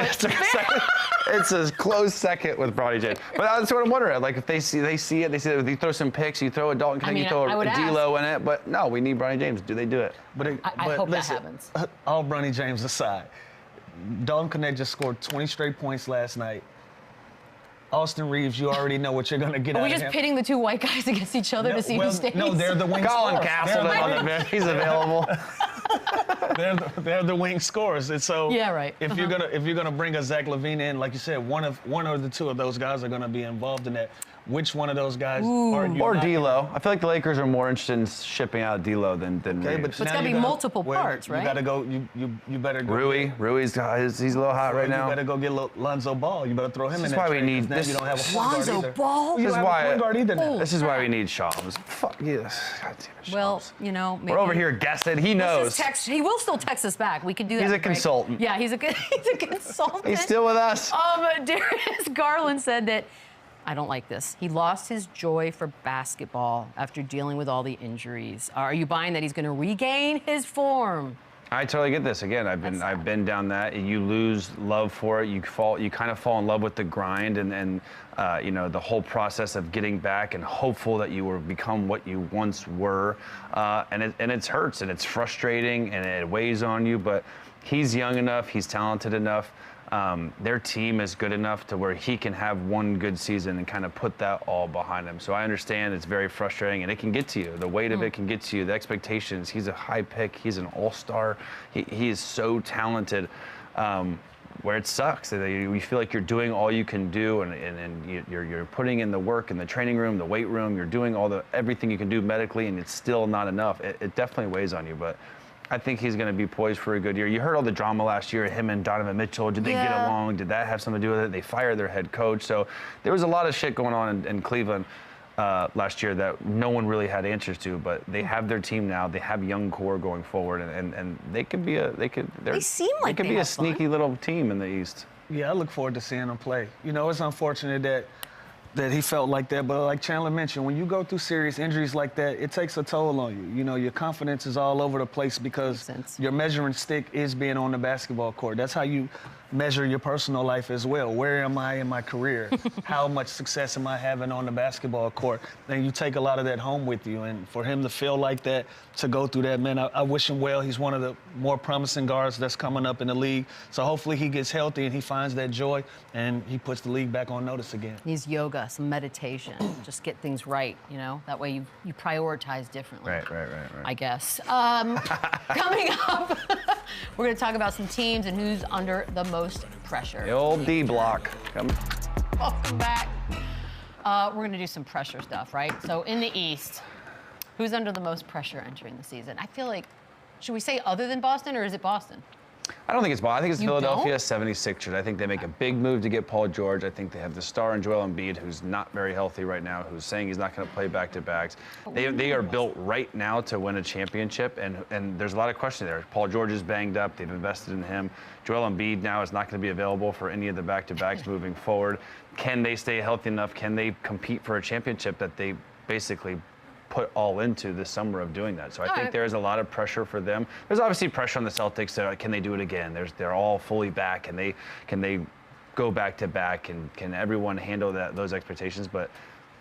it's a close second with Bronny James. But that's what I'm wondering. Like if they see it, you throw some picks, you throw a Dalton Knecht, you throw a D'Lo in it. But no, we need Bronny James. Do they do it? I hope that happens. All Bronny James aside, Dalton Knecht just scored 20 straight points last night. Austin Reeves, you already know what you're going to get out of him. Are we just pitting the two white guys against each other to see who stays? No, they're the wing Colin scorers. Castleton, he's available. they're the wing scorers, and so yeah, right. If you're gonna bring a Zach LaVine in, like you said, one or the two of those guys are gonna be involved in that. which one of those guys are you or not- D'Lo. I feel like the Lakers are more interested in shipping out D'Lo than Okay, Reeves. But it's got to be multiple parts, right? You gotta go. You better go. Rui's he's a little hot right now. You better go get Lonzo Ball. You better throw him This in is there. why we need this. You don't have a point guard Lonzo either. Ball? You This don't is have a point guard either now. This is why we need Shams. Fuck yes. God damn it, Well, Shams. you know, maybe We're over here guessing. He Let's knows. just text. He will still text us back. We can do that. He's a right? consultant. Yeah, he's a consultant. He's still with us. Darius Garland said that, I don't like this. He lost his joy for basketball after dealing with all the injuries. Are you buying that he's going to regain his form? I totally get this. Again, I've been down that. You lose love for it. You kind of fall in love with the grind and you know, the whole process of getting back and hopeful that you will become what you once were. And it hurts and it's frustrating and it weighs on you. But he's young enough. He's talented enough. Their team is good enough to where he can have one good season and kind of put that all behind him. So I understand it's very frustrating and it can get to you. The weight of it can get to you. The expectations. He's a high pick. He's an all-star. He is so talented. Where it sucks, you feel like you're doing all you can do, and you're putting in the work in the training room, the weight room. You're doing everything you can do medically, and it's still not enough. It definitely weighs on you, but I think he's going to be poised for a good year. You heard all the drama last year, him and Donovan Mitchell. Did they get along? Did that have something to do with it? They fired their head coach. So there was a lot of shit going on in Cleveland last year that no one really had answers to. But they have their team now. They have young core going forward, and they could be They seem like they could be a have sneaky fun. little team in the East. Yeah, I look forward to seeing him play. You know, it's unfortunate that he felt like that, but like Chandler mentioned, when you go through serious injuries like that, it takes a toll on you. You know, your confidence is all over the place because your measuring stick is being on the basketball court. That's how you measure your personal life as well. Where am I in my career? How much success am I having on the basketball court? And you take a lot of that home with you. And for him to feel like that, to go through that, man, I wish him well. He's one of the more promising guards that's coming up in the league. So hopefully he gets healthy and he finds that joy and he puts the league back on notice again. Needs yoga, some meditation, just get things right, you know? That way you prioritize differently. Right. I guess. Coming up, we're going to talk about some teams and who's under the most pressure. The old D block. Welcome back. We're going to do some pressure stuff, right? So in the East, who's under the most pressure entering the season? I feel like, should we say other than Boston, or is it Boston? I don't think it's Boston. I think it's You Philadelphia don't? 76ers. I think they make a big move to get Paul George. I think they have the star in Joel Embiid, who's not very healthy right now, who's saying he's not going to play back-to-backs. They are built right now to win a championship, and there's a lot of question there. Paul George is banged up. They've invested in him. Joel Embiid now is not going to be available for any of the back-to-backs moving forward. Can they stay healthy enough? Can they compete for a championship that they basically put all into this summer of doing that? So I think there's a lot of pressure for them. There's obviously pressure on the Celtics. Can they do it again? They're all fully back. Can they go back to back? And can everyone handle those expectations? But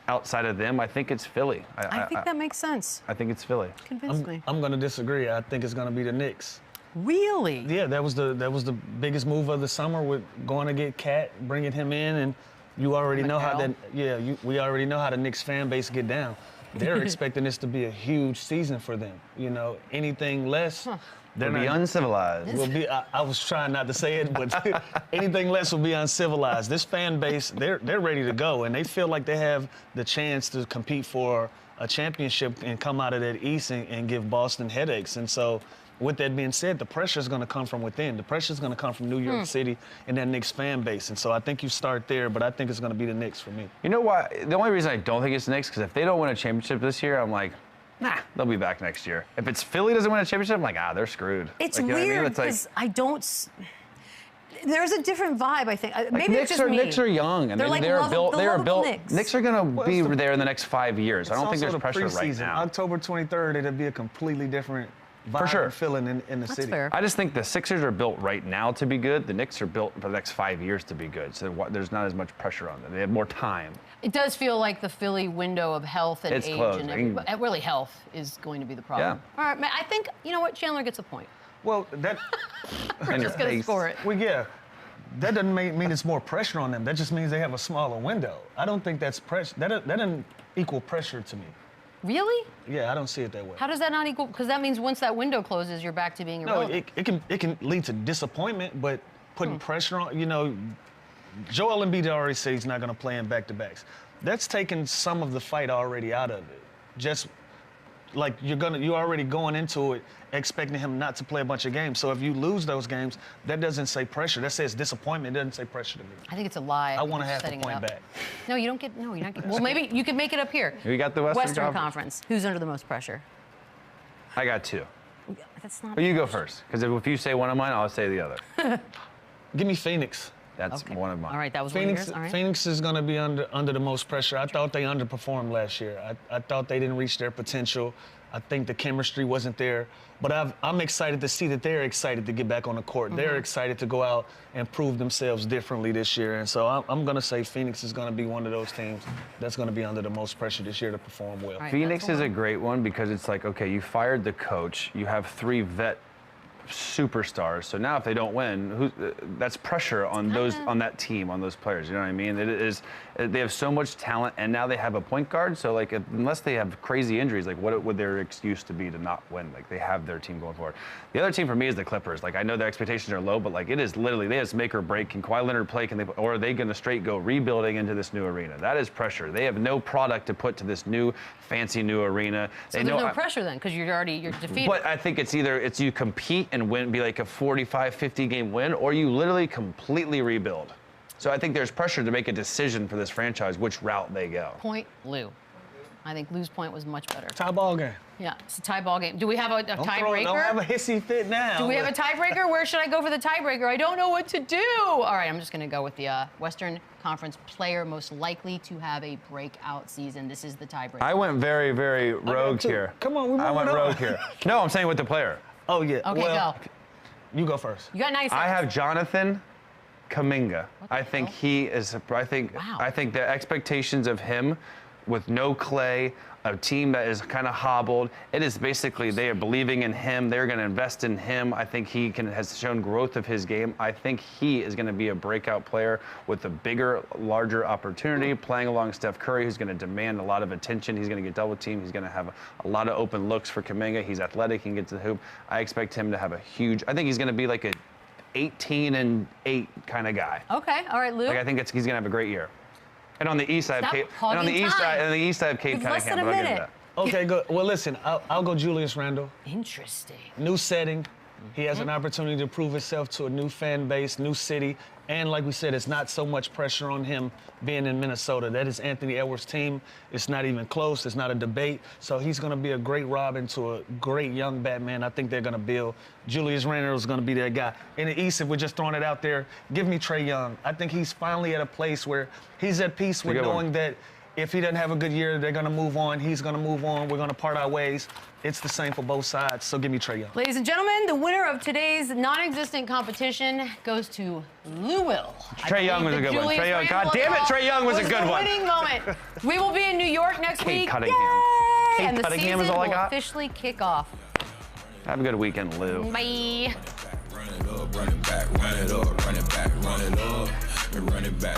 outside of them, I think it's Philly. I think that makes sense. I think it's Philly. Convince me. I'm going to disagree. I think it's going to be the Knicks. Really? Yeah, that was the biggest move of the summer with going to get Cat, bringing him in, and you already know how that. Yeah, we already know how the Knicks fan base get down. They're expecting this to be a huge season for them. You know, anything less, They'll be uncivilized. will be. I was trying not to say it, but anything less will be uncivilized. This fan base, they're ready to go, and they feel like they have the chance to compete for a championship and come out of that East and give Boston headaches. And so, with that being said, the pressure is going to come from within. The pressure is going to come from New York City and that Knicks fan base. And so I think you start there, but I think it's going to be the Knicks for me. You know what? The only reason I don't think it's the Knicks, because if they don't win a championship this year, I'm like, nah, they'll be back next year. If it's Philly doesn't win a championship, I'm like, they're screwed. It's like, you know what I mean? weird It's like, because I don't. There's a different vibe, I think. Maybe Knicks it's just me. Knicks are young, and They're like they are lovable- built. the They are lovable built. Knicks. Knicks are going to be it's the- there in the next 5 years. I don't think It's there's also the pressure right preseason. now. October 23rd, it'll be a completely different vibe For sure. and feeling in the That's city. fair. I just think the Sixers are built right now to be good. The Knicks are built for the next 5 years to be good. So there's not as much pressure on them. They have more time. It does feel like the Philly window of health and It's age closing. and really health is going to be the problem. Yeah. All right, man, I think, you know what, Chandler gets a point. Well, that And your Just going to face. score it. that doesn't mean it's more pressure on them. That just means they have a smaller window. I don't think that's pressure. That doesn't equal pressure to me. Really? Yeah, I don't see it that way. How does that not equal? Because that means once that window closes, you're back to being No, irrelevant. it can lead to disappointment, but putting pressure on, Joel Embiid already said he's not going to play in back-to-backs. that's taken some of the fight already out of it. Just like you're already going into it expecting him not to play a bunch of games. So if you lose those games, that doesn't say pressure. That says disappointment. It doesn't say pressure to me. I think it's a lie. I want to have the point back. No, you don't get. No, you're not. Well, maybe you could make it up here. We got the Western Conference. Who's under the most pressure? I got 2. That's not. But you go first, because if you say one of mine, I'll say the other. Give me Phoenix. That's one of mine. All right, that was Phoenix. one of yours. All right. Phoenix is going to be under the most pressure. I thought they underperformed last year. I thought they didn't reach their potential. I think the chemistry wasn't there. But I'm excited to see that they're excited to get back on the court. They're excited to go out and prove themselves differently this year. And so I'm going to say Phoenix is going to be one of those teams that's going to be under the most pressure this year to perform well. Right, Phoenix is a great one because it's like, okay, you fired the coach. You have 3 vet superstars. So now if they don't win, that's pressure on that team, on those players. You know what I mean? They have so much talent, and now they have a point guard. So like, unless they have crazy injuries, like what would their excuse to be to not win? Like they have their team going forward. The other team for me is the Clippers. Like I know their expectations are low, but like it is literally they just make or break. Can Kawhi Leonard play? Or are they going to straight go rebuilding into this new arena? That is pressure. They have no product to put to this new fancy new arena. So there's no pressure then because you're defeated. But I think it's either you compete and win, be like a 45, 50 game win, or you literally completely rebuild. So I think there's pressure to make a decision for this franchise, which route they go. Point Lou. I think Lou's point was much better. Tie ball game. Yeah, it's a tie ball game. Do we have a tiebreaker? Don't have a hissy fit now. Do we have a tiebreaker? Where should I go for the tiebreaker? I don't know what to do. All right, I'm just going to go with the Western Conference player most likely to have a breakout season. This is the tiebreaker. I went very, very rogue here. Come on, I went rogue here. No, I'm saying with the player. Oh, yeah. Okay, well, go. You go first. You got 9 seconds. I have Jonathan Kuminga. I think he is. I think the expectations of him, with no Clay, a team that is kind of hobbled. It is basically they are believing in him. They're going to invest in him. I think he has shown growth of his game. I think he is going to be a breakout player with a bigger, larger opportunity, playing along Steph Curry, who's going to demand a lot of attention. He's going to get double teamed. He's going to have a lot of open looks for Kuminga. He's athletic. He can get to the hoop. I expect him to have a huge. I think he's going to be like a 18-8 kind of guy. Okay, all right, Lou. Like I think he's going to have a great year. And on the east side, Cade kind of can. But I'll give him that. Okay, good. Well, listen, I'll go Julius Randle. Interesting. New setting. He has an opportunity to prove himself to a new fan base, new city. And like we said, it's not so much pressure on him being in Minnesota. That is Anthony Edwards' team. It's not even close. It's not a debate. So he's going to be a great Robin to a great young Batman. I think they're going to build. Julius Randle is going to be that guy. In the East, if we're just throwing it out there, give me Trae Young. I think he's finally at a place where he's at peace with knowing that if he doesn't have a good year, they're going to move on. He's going to move on. We're going to part our ways. It's the same for both sides, so give me Trae Young. Ladies and gentlemen, the winner of today's non-existent competition goes to Lou Will. Trae Young was a good one. Trae Young, God damn it, Trae Young was a good one. Winning moment. We will be in New York next week. Cunningham. Yay! Kate And the Cunningham season is all I will got. officially kick off. Have a good weekend, Lou. Bye. Run it up, run it back, run it up, run it back, run it up, and run it back.